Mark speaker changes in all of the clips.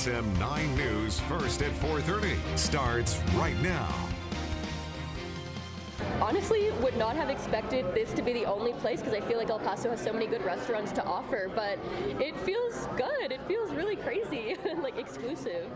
Speaker 1: KTSM 9 News First at 4:30 starts right now.
Speaker 2: Honestly, would not have expected this to be the only place because I feel like El Paso has so many good restaurants to offer, but it feels good. It feels really crazy, like exclusive.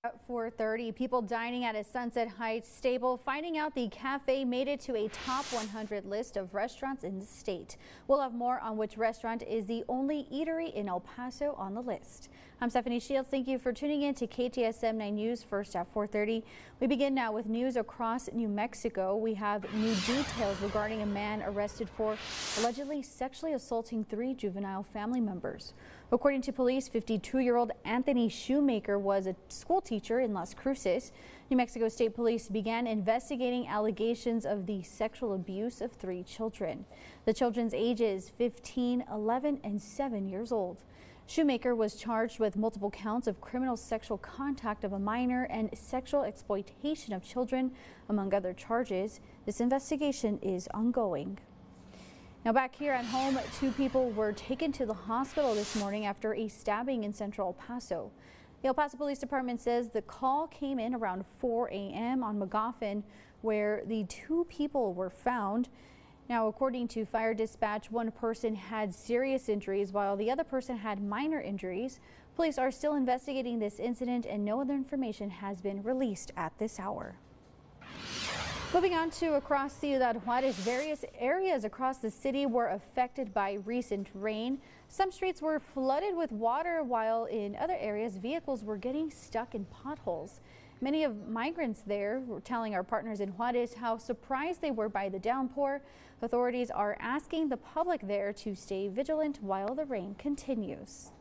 Speaker 3: At 4:30, people dining at a Sunset Heights stable finding out the cafe made it to a top 100 list of restaurants in the state. We'll have more on which restaurant is the only eatery in El Paso on the list. I'm Stephanie Shields. Thank you for tuning in to KTSM 9 News First at 4:30. We begin now with news across New Mexico. We have new details regarding a man arrested for allegedly sexually assaulting 3 juvenile family members. According to police, 52-year-old Anthony Shoemaker was a school teacher in Las Cruces. New Mexico State Police began investigating allegations of the sexual abuse of 3 children. The children's ages 15, 11, and 7 years old. Shoemaker was charged with multiple counts of criminal sexual contact of a minor and sexual exploitation of children, among other charges. This investigation is ongoing. Now back here at home, 2 people were taken to the hospital this morning after a stabbing in central El Paso. The El Paso Police Department says the call came in around 4 a.m. on McGoffin, where the 2 people were found. Now, according to fire dispatch, 1 person had serious injuries while the other person had minor injuries. Police are still investigating this incident and no other information has been released at this hour. Moving on to across Ciudad Juarez, various areas across the city were affected by recent rain. Some streets were flooded with water, while in other areas, vehicles were getting stuck in potholes. Many of migrants there were telling our partners in Juarez how surprised they were by the downpour. Authorities are asking the public there to stay vigilant while the rain continues.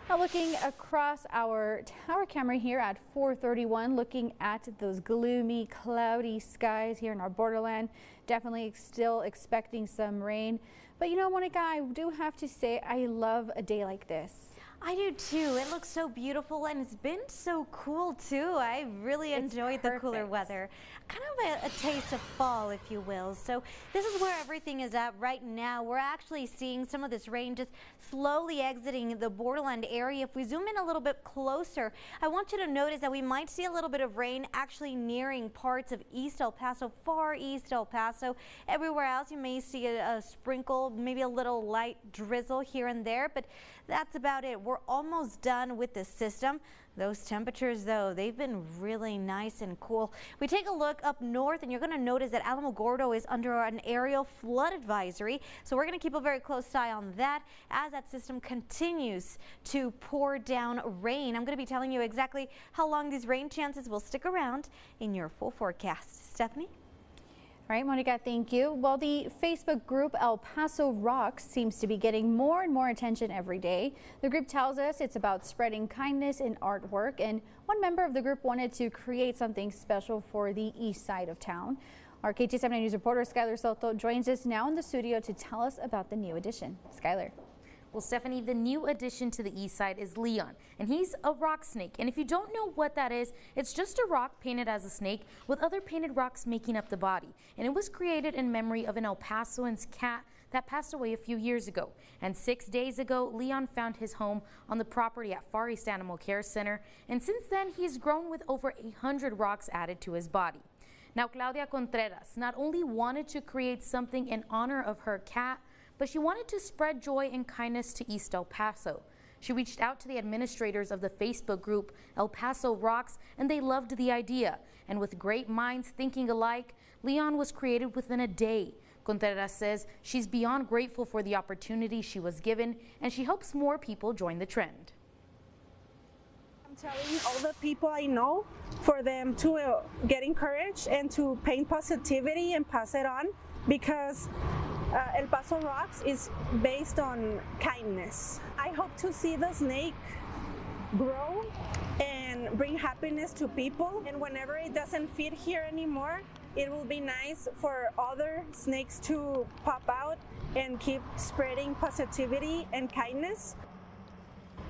Speaker 3: Now looking across our tower camera here at 431, looking at those gloomy, cloudy skies here in our borderland. Definitely still expecting some rain. But you know, Monica, I do have to say I love a day like this.
Speaker 4: I do too. It looks so beautiful and it's been so cool too. I really enjoyed the cooler weather. Kind of a taste of fall, if you will. So this is where everything is at right now. We're actually seeing some of this rain just slowly exiting the borderland area. If we zoom in a little bit closer, I want you to notice that we might see a little bit of rain actually nearing parts of East El Paso, far East El Paso. Everywhere else you may see a sprinkle, maybe a little light drizzle here and there, but that's about it. We're almost done with this system. Those temperatures, though, they've been really nice and cool. We take a look up north, and you're going to notice that Alamogordo is under an aerial flood advisory. So we're going to keep a very close eye on that as that system continues to pour down rain. I'm going to be telling you exactly how long these rain chances will stick around in your full forecast. Stephanie?
Speaker 3: All right, Monica, thank you. Well, the Facebook group El Paso Rocks seems to be getting more and more attention every day. The group tells us it's about spreading kindness in artwork, and one member of the group wanted to create something special for the east side of town. Our KTSM News reporter Skylar Soto joins us now in the studio to tell us about the new edition. Skylar.
Speaker 5: Well, Stephanie, the new addition to the east side is Leon, and he's a rock snake. And if you don't know what that is, it's just a rock painted as a snake with other painted rocks making up the body. And it was created in memory of an El Pasoan's cat that passed away a few years ago. And 6 days ago, Leon found his home on the property at Far East Animal Care Center. And since then, he's grown with over 100 rocks added to his body. Now, Claudia Contreras not only wanted to create something in honor of her cat, but she wanted to spread joy and kindness to East El Paso. She reached out to the administrators of the Facebook group El Paso Rocks, and they loved the idea. And with great minds thinking alike, Leon was created within a day. Contreras says she's beyond grateful for the opportunity she was given, and she hopes more people join the trend.
Speaker 6: I'm telling all the people I know for them to get encouraged and to paint positivity and pass it on, because El Paso Rocks is based on kindness. I hope to see the snake grow and bring happiness to people, and whenever it doesn't fit here anymore, it will be nice for other snakes to pop out and keep spreading positivity and kindness.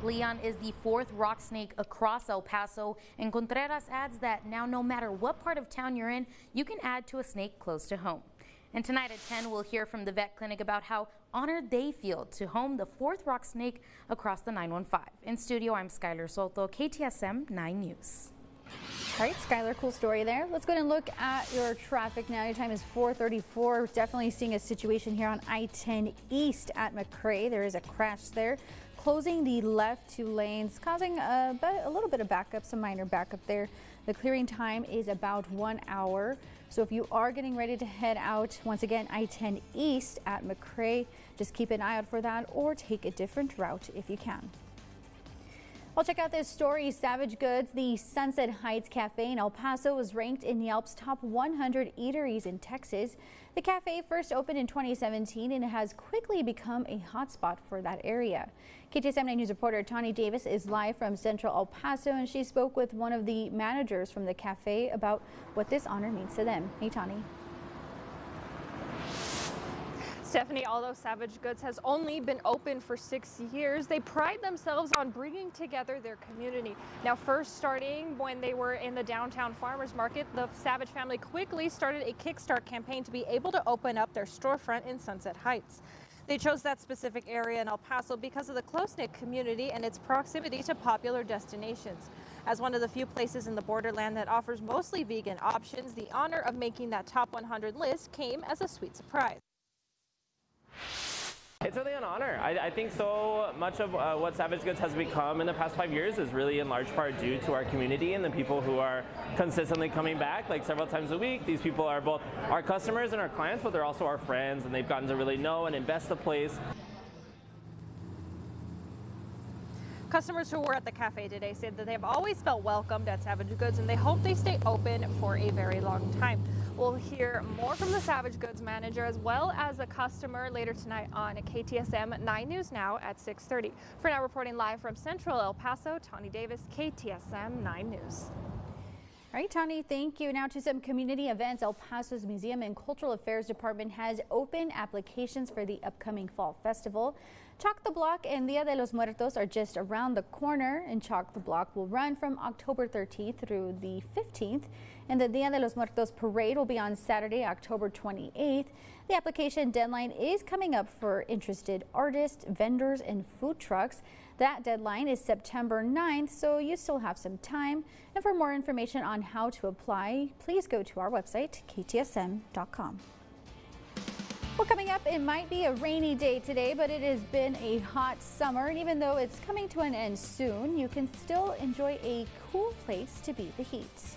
Speaker 5: Leon is the 4th rock snake across El Paso, and Contreras adds that now no matter what part of town you're in, you can add to a snake close to home. And tonight at 10, we'll hear from the vet clinic about how honored they feel to home the 4th rock snake across the 915. In studio, I'm Skylar Soto, KTSM 9 News.
Speaker 3: All right, Skylar, cool story there. Let's go ahead and look at your traffic now. Your time is 4:34. Definitely seeing a situation here on I-10 East at McCrae. There is a crash there, closing the left 2 lanes, causing a little bit of backup, some minor backup there. The clearing time is about 1 hour. So if you are getting ready to head out, once again, I-10 East at McCrae, just keep an eye out for that or take a different route if you can. Well, check out this story. Savage Goods, the Sunset Heights Cafe in El Paso, was ranked in Yelp's top 100 eateries in Texas. The cafe first opened in 2017 and has quickly become a hotspot for that area. KTSM 9 News reporter Tawny Davis is live from Central El Paso, and she spoke with one of the managers from the cafe about what this honor means to them. Hey, Tawny.
Speaker 7: Stephanie, although Savage Goods has only been open for 6 years, they pride themselves on bringing together their community. Now, first starting when they were in the downtown farmers market, the Savage family quickly started a Kickstart campaign to be able to open up their storefront in Sunset Heights. They chose that specific area in El Paso because of the close-knit community and its proximity to popular destinations. As one of the few places in the borderland that offers mostly vegan options, the honor of making that top 100 list came as a sweet surprise.
Speaker 8: It's really an honor. I think so much of what Savage Goods has become in the past 5 years is really in large part due to our community and the people who are consistently coming back like several times a week. These people are both our customers and our clients, but they're also our friends, and they've gotten to really know and invest the place.
Speaker 7: Customers who were at the cafe today said that they have always felt welcomed at Savage Goods, and they hope they stay open for a very long time. We'll hear more from the Savage Goods manager as well as a customer later tonight on KTSM 9 News Now at 6:30. For now, reporting live from Central El Paso, Tawny Davis, KTSM 9 News.
Speaker 3: All right, Tawny, thank you. Now to some community events. El Paso's Museum and Cultural Affairs Department has open applications for the upcoming Fall Festival. Chalk the Block and Dia de los Muertos are just around the corner, and Chalk the Block will run from October 13th through the 15th, and the Dia de los Muertos parade will be on Saturday, October 28th. The application deadline is coming up for interested artists, vendors, and food trucks. That deadline is September 9th, so you still have some time. And for more information on how to apply, please go to our website, ktsm.com. Well, coming up, it might be a rainy day today, but it has been a hot summer, and even though it's coming to an end soon, you can still enjoy a cool place to beat the heat.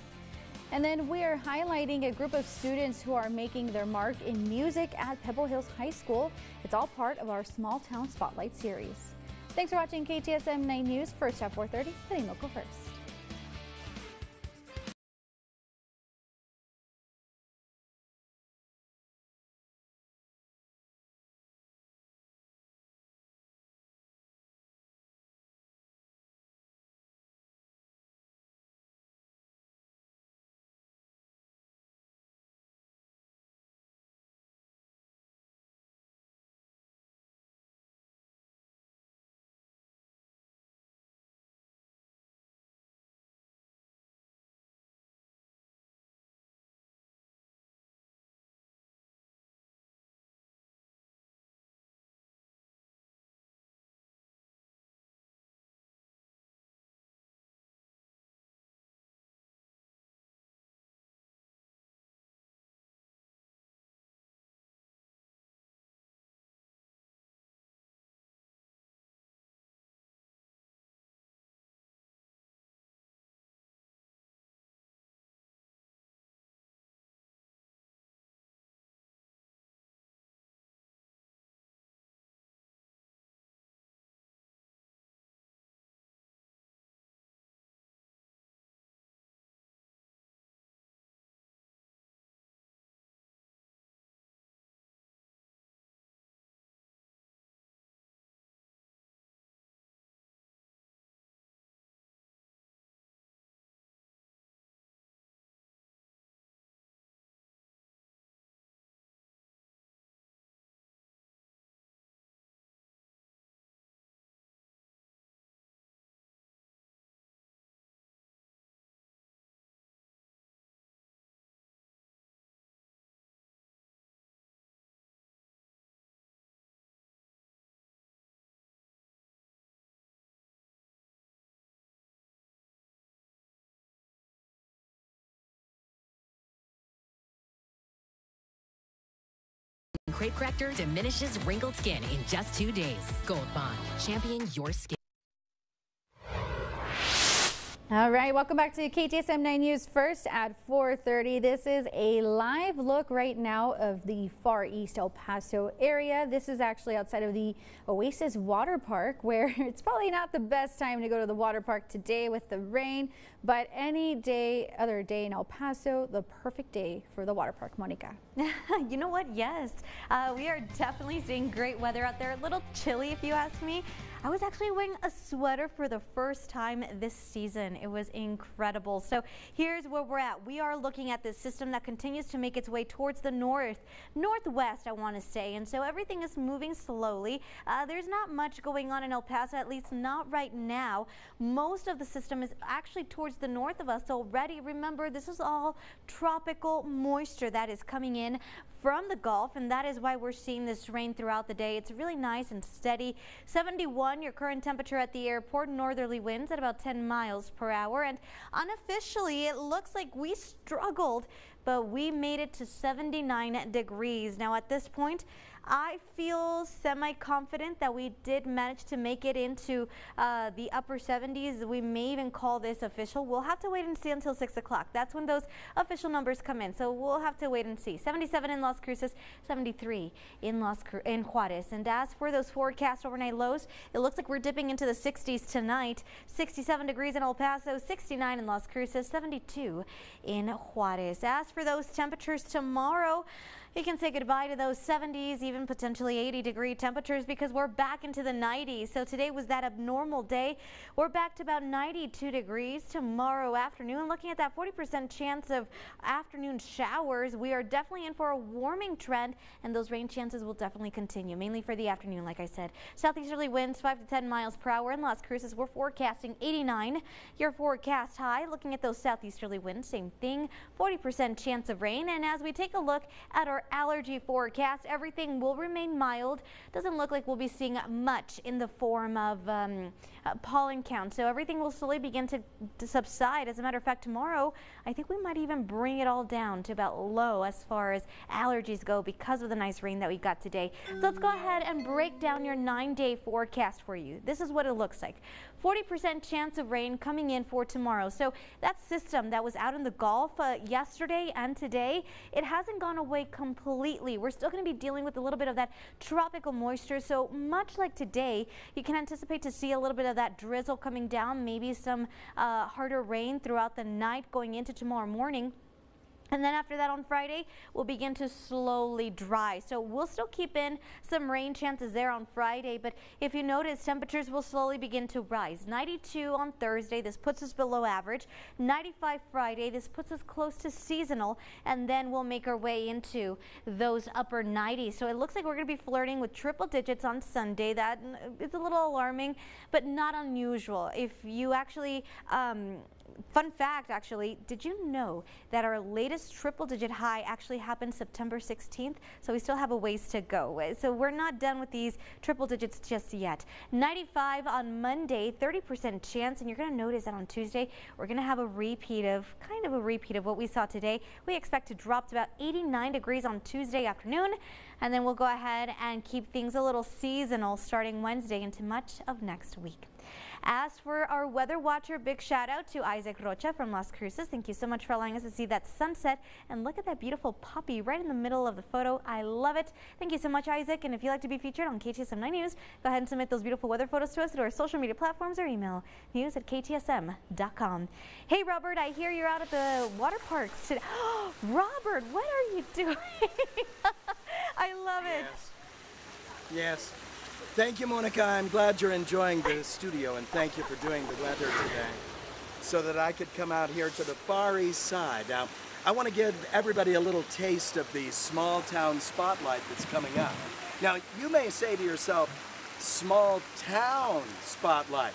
Speaker 3: And then we are highlighting a group of students who are making their mark in music at Pebble Hills High School. It's all part of our Small Town Spotlight series. Thanks for watching KTSM 9 News, first at 4:30, putting local first.
Speaker 9: Crepe Corrector diminishes wrinkled skin in just 2 days. Gold Bond, championing your skin.
Speaker 3: All right, welcome back to KTSM 9 News First at 4:30. This is a live look right now of the Far East El Paso area. This is actually outside of the Oasis Water Park, where it's probably not the best time to go to the water park today with the rain, but any day, other day in El Paso, the perfect day for the water park. Monica.
Speaker 4: You know what? Yes, we are definitely seeing great weather out there. A little chilly if you ask me. I was actually wearing a sweater for the first time this season. It was incredible. So here's where we're at. We are looking at this system that continues to make its way towards the northwest, I want to say. And so everything is moving slowly. There's not much going on in El Paso, at least not right now. Most of the system is actually towards the north of us already. Remember, this is all tropical moisture that is coming in from the Gulf, and that is why we're seeing this rain throughout the day. It's really nice and steady. 71, your current temperature at the airport, northerly winds at about 10 miles per hour. And unofficially, it looks like we struggled, but we made it to 79 degrees. Now at this point, I feel semi-confident that we did manage to make it into the upper 70s. We may even call this official. We'll have to wait and see until 6 o'clock. That's when those official numbers come in. So we'll have to wait and see. 77 in Las Cruces, 73 in Juarez. And as for those forecast overnight lows, it looks like we're dipping into the 60s tonight. 67 degrees in El Paso, 69 in Las Cruces, 72 in Juarez. As for those temperatures tomorrow, you can say goodbye to those 70s, even potentially 80-degree temperatures, because we're back into the 90s. So today was that abnormal day. We're back to about 92 degrees tomorrow afternoon. Looking at that 40% chance of afternoon showers, we are definitely in for a warming trend, and those rain chances will definitely continue, mainly for the afternoon, like I said. Southeasterly winds 5 to 10 miles per hour. In Las Cruces, we're forecasting 89. Your forecast high, looking at those southeasterly winds, same thing, 40% chance of rain. And as we take a look at our allergy forecast, everything will remain mild. Doesn't look like we'll be seeing much in the form of pollen count, so everything will slowly begin to subside. As a matter of fact, tomorrow I think we might even bring it all down to about low as far as allergies go because of the nice rain that we got today. So let's go ahead and break down your 9-day forecast for you. This is what it looks like. 40% chance of rain coming in for tomorrow. So that system that was out in the Gulf yesterday and today, it hasn't gone away completely. We're still going to be dealing with a little bit of that tropical moisture. So much like today, you can anticipate to see a little bit of that drizzle coming down, maybe some harder rain throughout the night going into tomorrow morning. And then after that on Friday, we'll begin to slowly dry. So we'll still keep in some rain chances there on Friday. But if you notice, temperatures will slowly begin to rise. 92 on Thursday. This puts us below average. 95 Friday. This puts us close to seasonal. And then we'll make our way into those upper 90s. So it looks like we're going to be flirting with triple digits on Sunday. That is a little alarming, but not unusual. If you actually... fun fact, actually, did you know that our latest triple-digit high actually happened September 16th? So we still have a ways to go. So we're not done with these triple digits just yet. 95 on Monday, 30% chance, and you're going to notice that on Tuesday, we're going to have a repeat of, kind of a repeat of what we saw today. We expect to drop to about 89 degrees on Tuesday afternoon, and then we'll go ahead and keep things a little seasonal starting Wednesday into much of next week. As for our weather watcher, big shout out to Isaac Rocha from Las Cruces. Thank you so much for allowing us to see that sunset. And look at that beautiful puppy right in the middle of the photo. I love it. Thank you so much, Isaac. And if you'd like to be featured on KTSM 9 News, go ahead and submit those beautiful weather photos to us through our social media platforms or email news@ktsm.com. Hey, Robert, I hear you're out at the water parks today. Robert, what are you doing? I love it.
Speaker 10: Yes. Thank you, Monica. I'm glad you're enjoying the studio, and thank you for doing the weather today so that I could come out here to the Far East Side. Now, I want to give everybody a little taste of the small town spotlight that's coming up. Now, you may say to yourself, small town spotlight.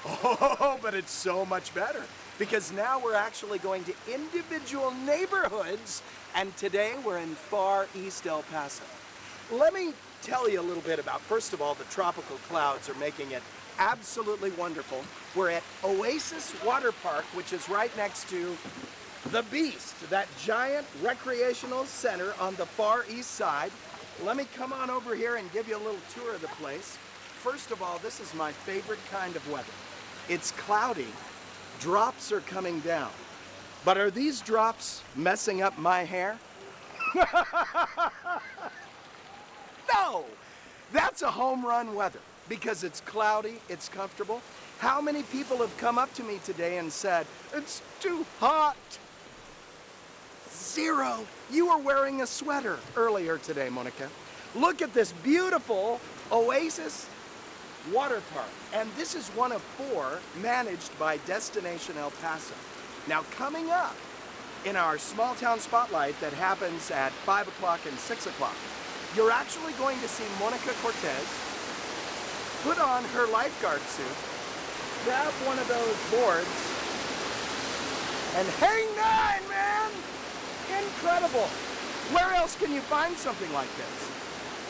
Speaker 10: Oh, but it's so much better, because now we're actually going to individual neighborhoods, and today we're in Far East El Paso. Let me tell you a little bit about, first of all, the tropical clouds are making it absolutely wonderful. We're at Oasis Water Park, which is right next to The Beast, that giant recreational center on the Far East Side. let me come on over here and give you a little tour of the place. First of all, this is my favorite kind of weather. It's cloudy. Drops are coming down. But are these drops messing up my hair? No! That's a home run weather because it's cloudy, it's comfortable. How many people have come up to me today and said, it's too hot? Zero. You were wearing a sweater earlier today, Monica. Look at this beautiful Oasis water park. And this is one of 4 managed by Destination El Paso. Now, coming up in our small town spotlight that happens at 5 o'clock and 6 o'clock, you're actually going to see Monica Cortez put on her lifeguard suit, grab one of those boards, and hang 9, man! Incredible! Where else can you find something like this?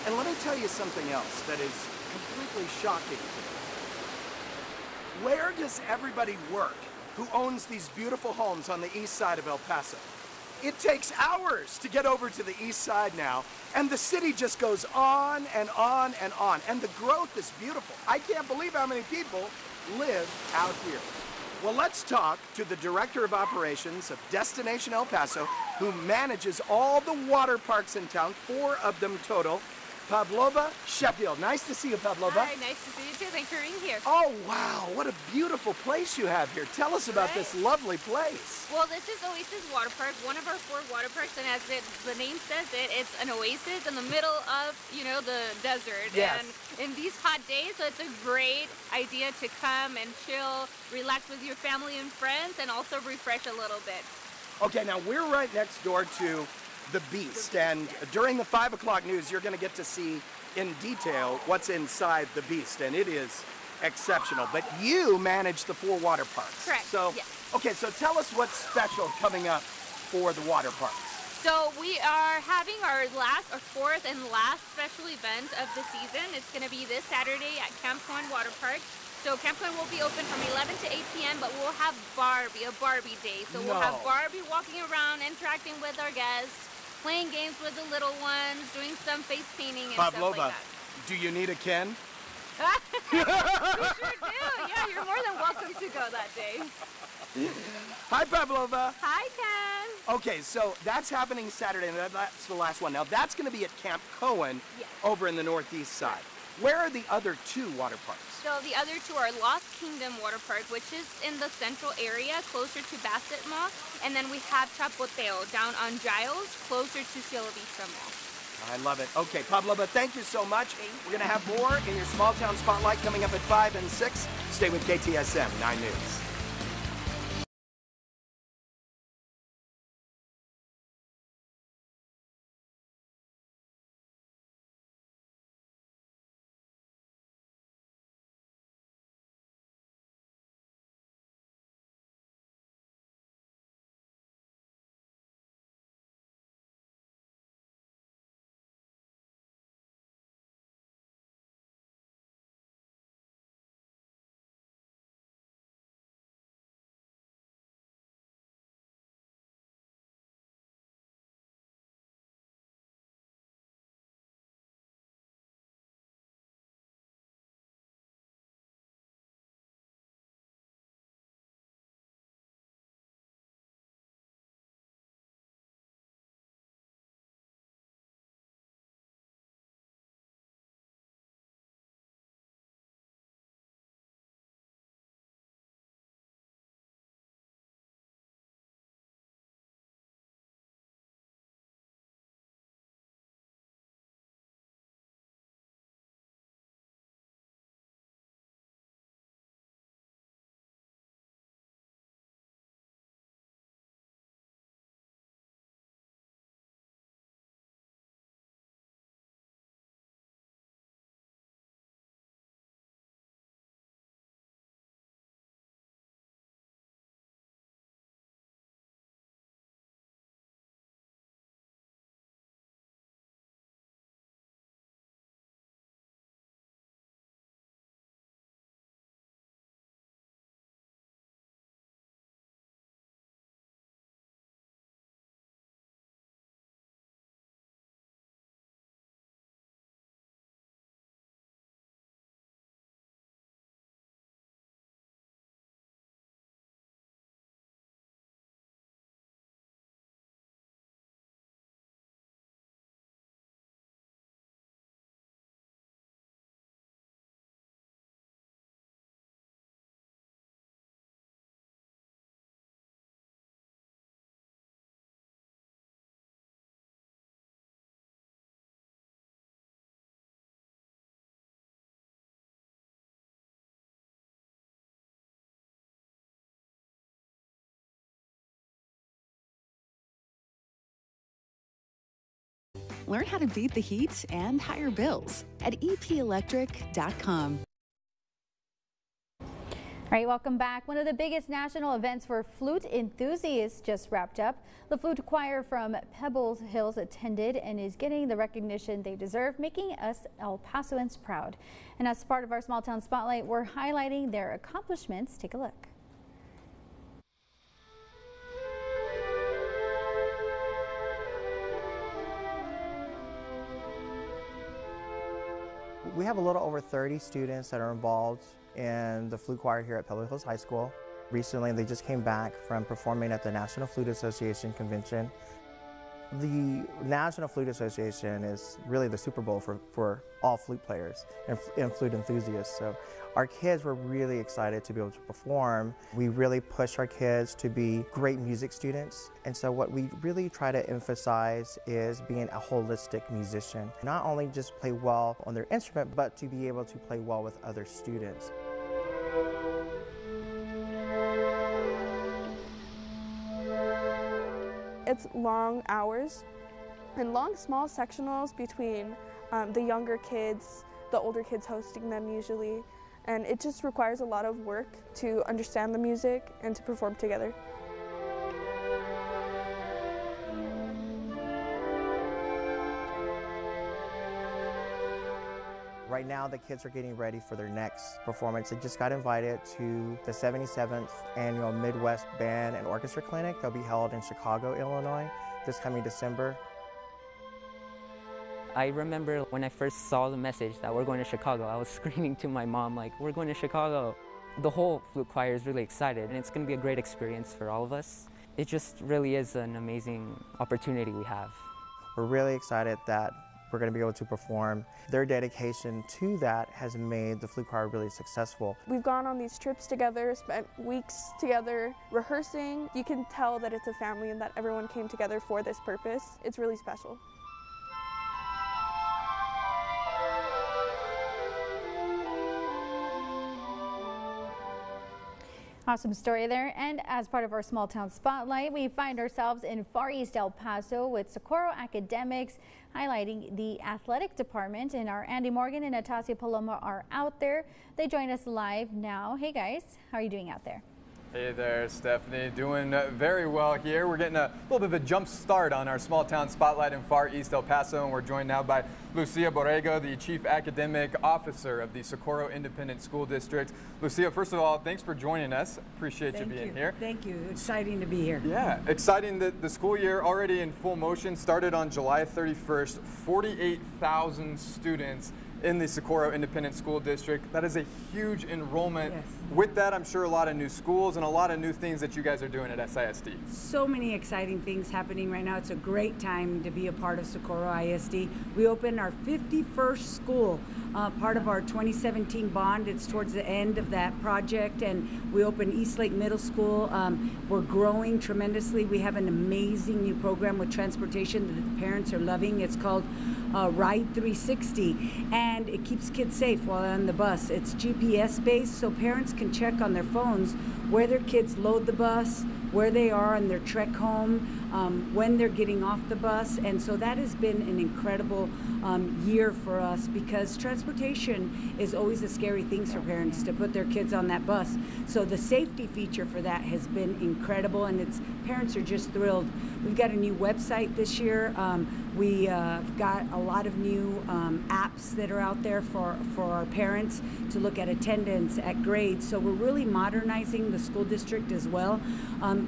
Speaker 10: And let me tell you something else that is completely shocking to me. Where does everybody work who owns these beautiful homes on the east side of El Paso? It takes hours to get over to the east side now, and the city just goes on and on and on, and the growth is beautiful. I can't believe how many people live out here. Well, let's talk to the Director of Operations of Destination El Paso, who manages all the water parks in town, 4 of them total, Pavlova Sheffield. Nice to see you, Pavlova.
Speaker 11: Hi, nice to see you too. Thanks for being here.
Speaker 10: Oh, wow. What a beautiful place you have here. Tell us about this lovely place.
Speaker 11: Well, this is Oasis Water Park, one of our 4 water parks, and as the name says it's an oasis in the middle of, the desert.
Speaker 10: Yes.
Speaker 11: And in these hot days, so it's a great idea to come and chill, relax with your family and friends, and also refresh a little bit.
Speaker 10: Okay, now we're right next door to the Beast, and during the 5 o'clock news, you're going to get to see in detail what's inside the Beast, and it is exceptional. But you manage the 4 water parks.
Speaker 11: Correct.
Speaker 10: So,
Speaker 11: yes.
Speaker 10: Okay, so tell us what's special coming up for the water parks.
Speaker 11: So we are having our 4th and last special event of the season. It's going to be this Saturday at Camp Cohen Water Park. So Camp Cohen will be open from 11 to 8 p.m., but we'll have a Barbie day. So we'll have Barbie walking around, interacting with our guests, playing games with the little ones, doing some face painting and stuff like that.
Speaker 10: Do you need a Ken?
Speaker 11: We sure do. Yeah, you're more than welcome to go that day.
Speaker 10: Hi, Pavlova.
Speaker 11: Hi, Ken.
Speaker 10: Okay, so that's happening Saturday, and that's the last one. Now, that's going to be at Camp Cohen over in the northeast side. Where are the other 2 water parks?
Speaker 11: So the other 2 are Lost Kingdom Water Park, which is in the central area, closer to Bassett Mall. And then we have Chapoteo down on Giles, closer to Cielo Vista Mall.
Speaker 10: I love it. Okay, Pavlova, thank you so much. We're going to have more in your Small Town Spotlight coming up at 5 and 6. Stay with KTSM 9 News.
Speaker 12: Learn how to beat the heat and higher bills at epelectric.com.
Speaker 3: All right, welcome back. One of the biggest national events for flute enthusiasts just wrapped up. The flute choir from Pebbles Hills attended and is getting the recognition they deserve, making us El Pasoans proud. And as part of our Small Town Spotlight, we're highlighting their accomplishments. Take a look.
Speaker 13: We have a little over 30 students that are involved in the flute choir here at Pebble Hills High School. Recently, they just came back from performing at the National Flute Association convention. The National Flute Association is really the Super Bowl for all flute players and flute enthusiasts. So our kids were really excited to be able to perform. We really push our kids to be great music students. And so what we really try to emphasize is being a holistic musician. Not only just play well on their instrument, but to be able to play well with other students.
Speaker 14: It's long hours and long small sectionals between the younger kids, the older kids hosting them usually, and it just requires a lot of work to understand the music and to perform together.
Speaker 13: Right now, the kids are getting ready for their next performance. They just got invited to the 77th Annual Midwest Band and Orchestra Clinic. They'll be held in Chicago, Illinois, this coming December.
Speaker 15: I remember when I first saw the message that we're going to Chicago, I was screaming to my mom, like, we're going to Chicago. The whole flute choir is really excited, and it's going to be a great experience for all of us. It just really is an amazing opportunity we have.
Speaker 13: We're really excited that we're going to be able to perform. Their dedication to that has made the flute choir really successful.
Speaker 14: We've gone on these trips together, spent weeks together rehearsing. You can tell that it's a family and that everyone came together for this purpose. It's really special.
Speaker 3: Awesome story there. And as part of our Small Town Spotlight, we find ourselves in Far East El Paso with Socorro Academics, highlighting the athletic department. And our Andy Morgan and Natasha Paloma are out there. They join us live now. Hey guys, how are you doing out there?
Speaker 16: Hey there, Stephanie. Doing very well here. We're getting a little bit of a jump start on our Small Town Spotlight in Far East El Paso, and we're joined now by Lucia Borrego, the Chief Academic Officer of the Socorro Independent School District. Lucia, first of all, thanks for joining us. Appreciate you being here.
Speaker 17: Thank you. Exciting to be here.
Speaker 16: Yeah, exciting that the school year already in full motion started on July 31st. 48,000 students in the Socorro Independent School District. That is a huge enrollment.
Speaker 17: Yes.
Speaker 16: With that, I'm sure a lot of new schools and a lot of new things that you guys are doing at SISD.
Speaker 17: So many exciting things happening right now. It's a great time to be a part of Socorro ISD. We opened our 51st school, part of our 2017 bond. It's towards the end of that project, and we opened Eastlake Middle School. We're growing tremendously. We have an amazing new program with transportation that the parents are loving. It's called Ride 360, and it keeps kids safe while on the bus. It's GPS based, so parents can check on their phones where their kids load the bus, where they are on their trek home, when they're getting off the bus. And so that has been an incredible year for us, because transportation is always a scary thing for parents to put their kids on that bus. So the safety feature for that has been incredible, and parents are just thrilled. We've got a new website this year. We got a lot of new apps that are out there for our parents to look at attendance, at grades. So we're really modernizing the school district as well,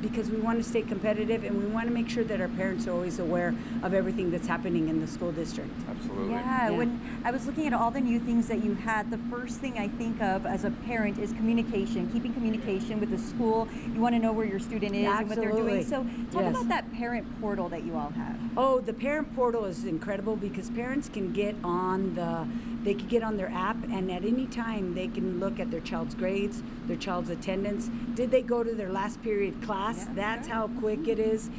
Speaker 17: because we want to stay competitive, and we want to make sure that our parents are always aware of everything that's happening in the school district.
Speaker 16: Absolutely.
Speaker 18: Yeah, when I was looking at all the new things that you had, the first thing I think of as a parent is communication, keeping communication with the school. You want to know where your student is and what they're doing. So talk about that parent portal that you all have.
Speaker 17: Oh, the parent portal is incredible, because parents can get on their app, and at any time they can look at their child's grades, their child's attendance. Did they go to their last period class? Yeah, that's how quick it is.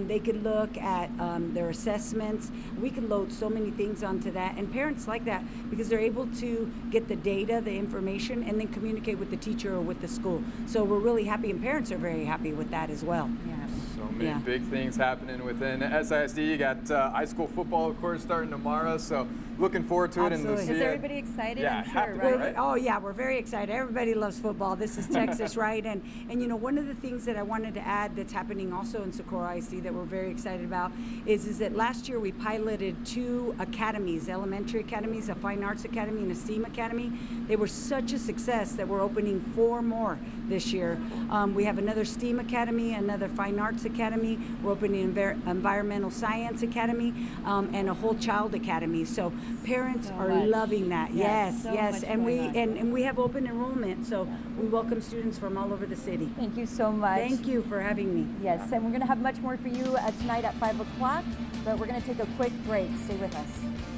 Speaker 17: They could look at their assessments. We can load so many things onto that, and parents like that because they're able to get the data, the information, and then communicate with the teacher or with the school. So we're really happy, and parents are very happy with that as well.
Speaker 16: So many big things happening within SISD. You got high school football, of course, starting tomorrow. So looking forward to it. And Lucia,
Speaker 18: is everybody excited?
Speaker 16: Yeah,
Speaker 18: I'm sure,
Speaker 16: right?
Speaker 17: Oh yeah, we're very excited. Everybody loves football. This is Texas, right? And you know, one of the things that I wanted to add that's happening also in Socorro ISD that we're very excited about is that last year we piloted 2 academies, elementary academies, a fine arts academy and a STEAM academy. They were such a success that we're opening 4 more this year. We have another STEAM academy, another fine arts academy. We're opening an environmental science academy, and a whole child academy. So parents are loving that. Yes, yes, and we have open enrollment, so we welcome students from all over the city.
Speaker 18: Thank you so much.
Speaker 17: Thank you for having me.
Speaker 18: Yes, and we're going to have much more for you tonight at 5 o'clock, but we're going to take a quick break. Stay with us.